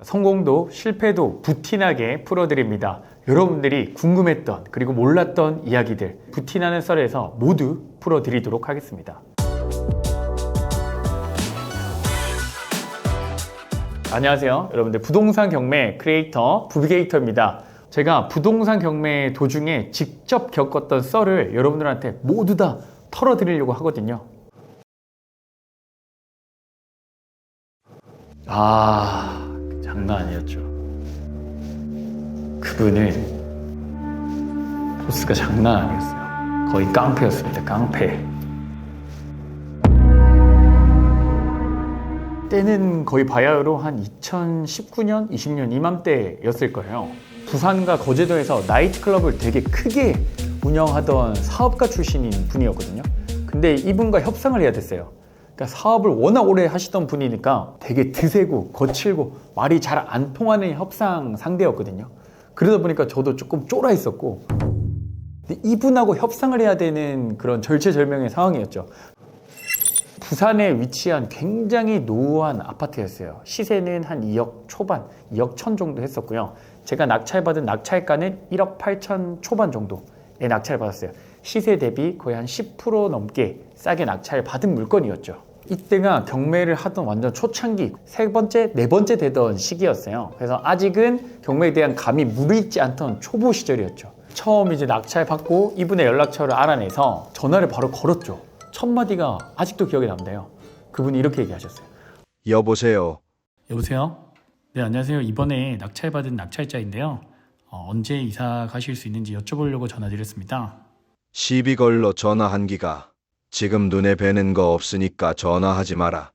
성공도 실패도 부티나게 풀어드립니다. 여러분들이 궁금했던 그리고 몰랐던 이야기들 부티나는 썰에서 모두 풀어드리도록 하겠습니다. 안녕하세요. 여러분들 부동산 경매 크리에이터 부비게이터입니다. 제가 부동산 경매 도중에 직접 겪었던 썰을 여러분들한테 모두 다 털어드리려고 하거든요. 장난 아니었죠. 그분은 포스가 장난 아니었어요. 거의 깡패였습니다. 깡패. 때는 거의 바야흐로 한 2019년, 20년 이맘때였을 거예요. 부산과 거제도에서 나이트클럽을 되게 크게 운영하던 사업가 출신인 분이었거든요. 근데 이분과 협상을 해야 됐어요. 그러니까 사업을 워낙 오래 하시던 분이니까 되게 드세고 거칠고 말이 잘 안 통하는 협상 상대였거든요. 그러다 보니까 저도 조금 쫄아 있었고, 근데 이분하고 협상을 해야 되는 그런 절체절명의 상황이었죠. 부산에 위치한 굉장히 노후한 아파트였어요. 시세는 한 2억 초반, 2억 천 정도 했었고요. 제가 낙찰받은 낙찰가는 1억 8천 초반 정도의 낙찰을 받았어요. 시세 대비 거의 한 10% 넘게 싸게 낙찰 받은 물건이었죠. 이때가 경매를 하던 완전 초창기, 세 번째, 네 번째 되던 시기였어요. 그래서 아직은 경매에 대한 감이 무르익지 않던 초보 시절이었죠. 처음 이제 낙찰 받고 이분의 연락처를 알아내서 전화를 바로 걸었죠. 첫 마디가 아직도 기억에 남네요. 그분이 이렇게 얘기하셨어요. 여보세요. 여보세요? 네, 안녕하세요. 이번에 낙찰받은 낙찰자인데요. 언제 이사 가실 수 있는지 여쭤보려고 전화드렸습니다. 시비 걸러 전화한 기가 지금 눈에 뵈는 거 없으니까 전화하지 마라.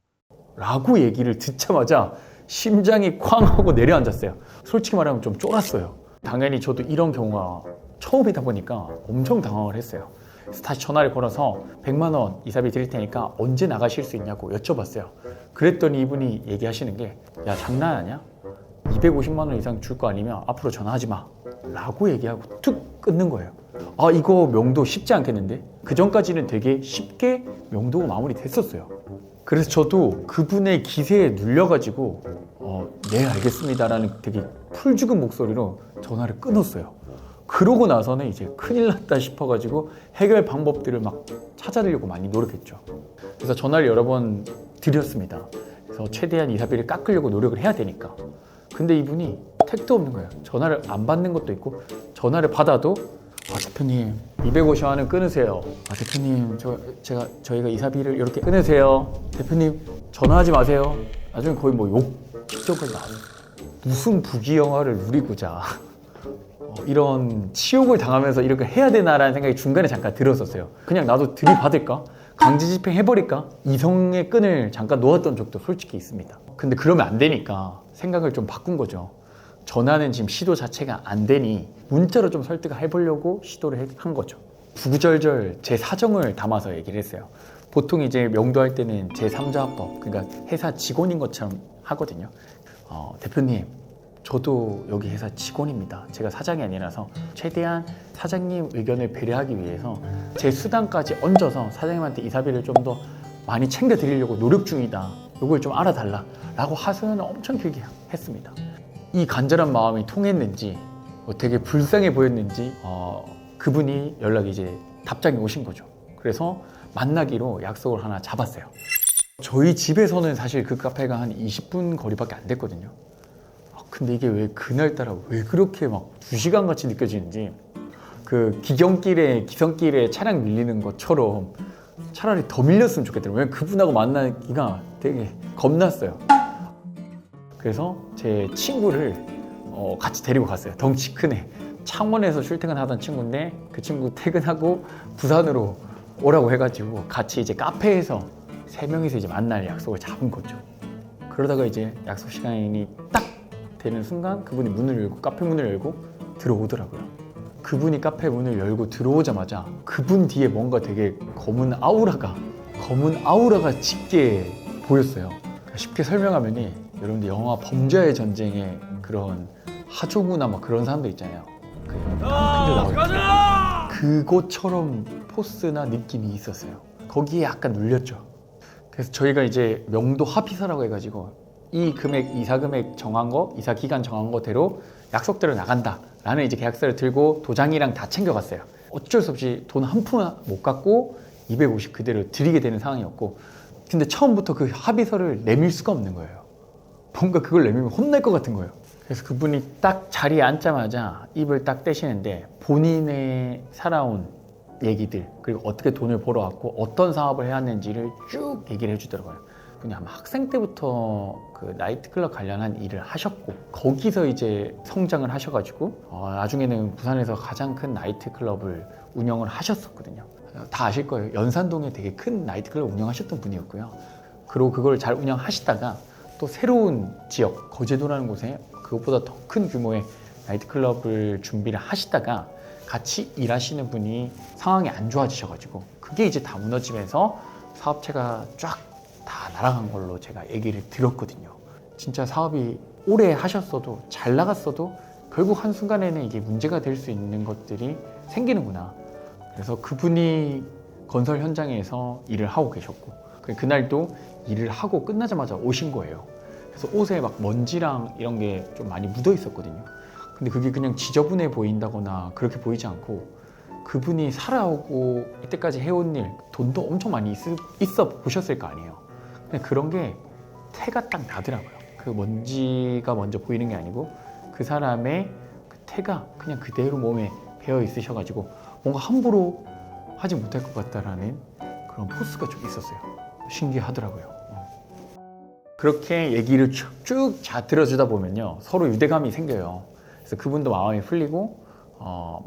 라고 얘기를 듣자마자 심장이 쾅 하고 내려앉았어요. 솔직히 말하면 좀 쫄았어요. 당연히 저도 이런 경우가 처음이다 보니까 엄청 당황을 했어요. 그래서 다시 전화를 걸어서 100만 원 이사비 드릴 테니까 언제 나가실 수 있냐고 여쭤봤어요. 그랬더니 이분이 얘기하시는 게, 야, 장난하냐? 250만 원 이상 줄 거 아니면 앞으로 전화하지 마 라고 얘기하고 툭 끊는 거예요. 이거 명도 쉽지 않겠는데? 그 전까지는 되게 쉽게 명도가 마무리됐었어요. 그래서 저도 그분의 기세에 눌려가지고 네, 알겠습니다 라는 되게 풀죽은 목소리로 전화를 끊었어요. 그러고 나서는 이제 큰일 났다 싶어가지고 해결 방법들을 막 찾아내려고 많이 노력했죠. 그래서 전화를 여러 번 드렸습니다. 그래서 최대한 이사비를 깎으려고 노력을 해야 되니까. 근데 이분이 택도 없는 거예요. 전화를 안 받는 것도 있고, 전화를 받아도 대표님 250만 원 끊으세요. 대표님 저희가 이사비를 이렇게 끊으세요. 대표님 전화하지 마세요. 나중에 거의 뭐 욕 직전까지 나와요. 무슨 부귀영화를 누리고자 이런 치욕을 당하면서 이렇게 해야 되나라는 생각이 중간에 잠깐 들었었어요. 그냥 나도 들이받을까? 강제 집행해버릴까? 이성의 끈을 잠깐 놓았던 적도 솔직히 있습니다. 근데 그러면 안 되니까 생각을 좀 바꾼 거죠. 전화는 지금 시도 자체가 안 되니 문자로 좀 설득을 해보려고 시도를 한 거죠. 구구절절 제 사정을 담아서 얘기를 했어요. 보통 이제 명도할 때는 제3자합법, 그러니까 회사 직원인 것처럼 하거든요. 대표님, 저도 여기 회사 직원입니다. 제가 사장이 아니라서 최대한 사장님 의견을 배려하기 위해서 제 수당까지 얹어서 사장님한테 이사비를 좀 더 많이 챙겨 드리려고 노력 중이다. 이걸 좀 알아달라 라고 하소연을 엄청 길게 했습니다. 이 간절한 마음이 통했는지 되게 불쌍해 보였는지 그분이 연락이 이제 답장이 오신 거죠. 그래서 만나기로 약속을 하나 잡았어요. 저희 집에서는 사실 그 카페가 한 20분 거리밖에 안 됐거든요. 근데 이게 왜 그날따라 왜 그렇게 막 2시간 같이 느껴지는지, 그 기성길에 차량 밀리는 것처럼 차라리 더 밀렸으면 좋겠더라고요. 왜냐면 그분하고 만나기가 되게 겁났어요. 그래서 제 친구를 같이 데리고 갔어요. 덩치 큰 애. 창원에서 출퇴근하던 친구인데 그 친구 퇴근하고 부산으로 오라고 해가지고 같이 이제 카페에서 3명이서 이제 만날 약속을 잡은 거죠. 그러다가 이제 약속 시간이 딱 되는 순간 그분이 문을 열고, 카페 문을 열고 들어오더라고요. 그분이 카페 문을 열고 들어오자마자 그분 뒤에 뭔가 되게 검은 아우라가 짙게 보였어요. 쉽게 설명하면이, 여러분들 영화 범죄의 전쟁에 그런 하조구나 막 그런 사람들 있잖아요. 그것처럼 포스나 느낌이 있었어요. 거기에 약간 눌렸죠. 그래서 저희가 이제 명도 합의서라고 해가지고 이 금액, 이사 금액 정한 거, 이사 기간 정한 거대로 약속대로 나간다 라는 이제 계약서를 들고 도장이랑 다 챙겨갔어요. 어쩔 수 없이 돈 한 푼 못 갖고 250 그대로 드리게 되는 상황이었고, 근데 처음부터 그 합의서를 내밀 수가 없는 거예요. 뭔가 그걸 내밀면 혼날 것 같은 거예요. 그래서 그분이 딱 자리에 앉자마자 입을 딱 떼시는데 본인의 살아온 얘기들, 그리고 어떻게 돈을 벌어왔고 어떤 사업을 해왔는지를 쭉 얘기를 해주더라고요. 그냥 아마 학생 때부터 그 나이트클럽 관련한 일을 하셨고 거기서 이제 성장을 하셔가지고 나중에는 부산에서 가장 큰 나이트클럽을 운영을 하셨었거든요. 다 아실 거예요. 연산동에 되게 큰 나이트클럽 운영하셨던 분이었고요. 그리고 그걸 잘 운영하시다가 또 새로운 지역, 거제도라는 곳에 그것보다 더 큰 규모의 나이트클럽을 준비를 하시다가 같이 일하시는 분이 상황이 안 좋아지셔가지고 그게 이제 다 무너지면서 사업체가 쫙 다 날아간 걸로 제가 얘기를 들었거든요. 진짜 사업이 오래 하셨어도 잘 나갔어도 결국 한순간에는 이게 문제가 될 수 있는 것들이 생기는구나. 그래서 그분이 건설 현장에서 일을 하고 계셨고 그날도 일을 하고 끝나자마자 오신 거예요. 그래서 옷에 막 먼지랑 이런 게 좀 많이 묻어 있었거든요. 근데 그게 그냥 지저분해 보인다거나 그렇게 보이지 않고 그분이 살아오고 이때까지 해온 일, 돈도 엄청 많이 있어 보셨을 거 아니에요. 근데 그런 게 태가 딱 나더라고요. 그 먼지가 먼저 보이는 게 아니고 그 사람의 그 태가 그냥 그대로 몸에 배어 있으셔가지고 뭔가 함부로 하지 못할 것 같다라는 그런 포스가 좀 있었어요. 신기하더라고요. 그렇게 얘기를 쭉 들어주다 보면요 서로 유대감이 생겨요. 그래서 그분도 마음이 풀리고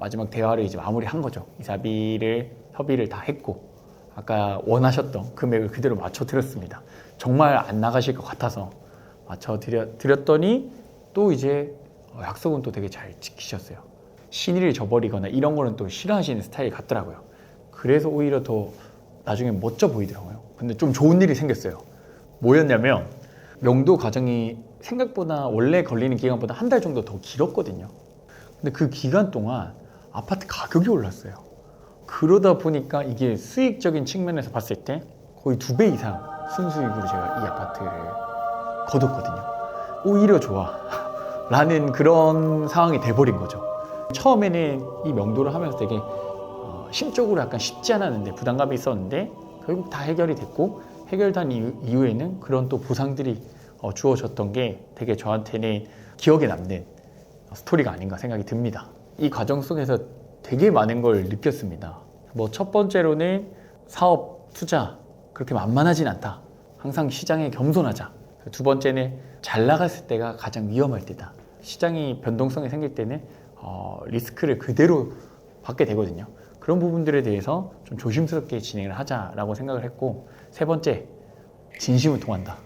마지막 대화를 이제 마무리한 거죠. 이사비를 협의를 다 했고 아까 원하셨던 금액을 그대로 맞춰 드렸습니다. 정말 안 나가실 것 같아서 맞춰 드렸더니 또 이제 약속은 또 되게 잘 지키셨어요. 신의를 저버리거나 이런 거는 또 싫어하시는 스타일 같더라고요. 그래서 오히려 더 나중에 멋져 보이더라고요. 근데 좀 좋은 일이 생겼어요. 뭐였냐면 명도 과정이 생각보다 원래 걸리는 기간보다 한 달 정도 더 길었거든요. 근데 그 기간 동안 아파트 가격이 올랐어요. 그러다 보니까 이게 수익적인 측면에서 봤을 때 거의 2배 이상 순수익으로 제가 이 아파트를 거뒀거든요. 오히려 좋아 라는 그런 상황이 돼버린 거죠. 처음에는 이 명도를 하면서 되게 심적으로 약간 쉽지 않았는데 부담감이 있었는데 결국 다 해결이 됐고 해결된 이후에는 그런 또 보상들이 주어졌던 게 되게 저한테는 기억에 남는 스토리가 아닌가 생각이 듭니다. 이 과정 속에서 되게 많은 걸 느꼈습니다. 뭐 첫 번째로는 사업 투자 그렇게 만만하진 않다. 항상 시장에 겸손하자. 두 번째는 잘 나갔을 때가 가장 위험할 때다. 시장이 변동성이 생길 때는 리스크를 그대로 받게 되거든요. 그런 부분들에 대해서 좀 조심스럽게 진행을 하자라고 생각을 했고, 세 번째, 진심을 통한다.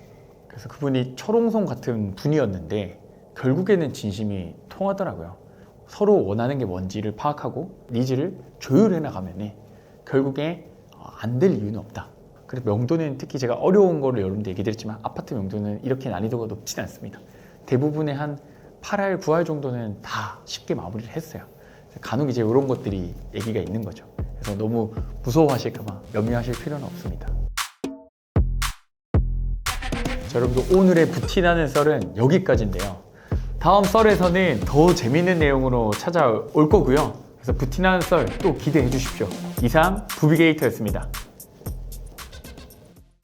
그래서 그분이 철옹성 같은 분이었는데 결국에는 진심이 통하더라고요. 서로 원하는 게 뭔지를 파악하고 니즈를 조율해 나가면 결국에 안 될 이유는 없다. 그래서 명도는 특히 제가 어려운 거를 여러분들 얘기 드렸지만 아파트 명도는 이렇게 난이도가 높지는 않습니다. 대부분의 한 8할, 9할 정도는 다 쉽게 마무리를 했어요. 간혹 이제 이런 것들이 얘기가 있는 거죠. 그래서 너무 무서워하실까봐 염려하실 필요는 없습니다. 자, 여러분들 오늘의 부티나는 썰은 여기까지인데요. 다음 썰에서는 더 재밌는 내용으로 찾아올 거고요. 그래서 부티나는 썰 또 기대해 주십시오. 이상 부비게이터였습니다.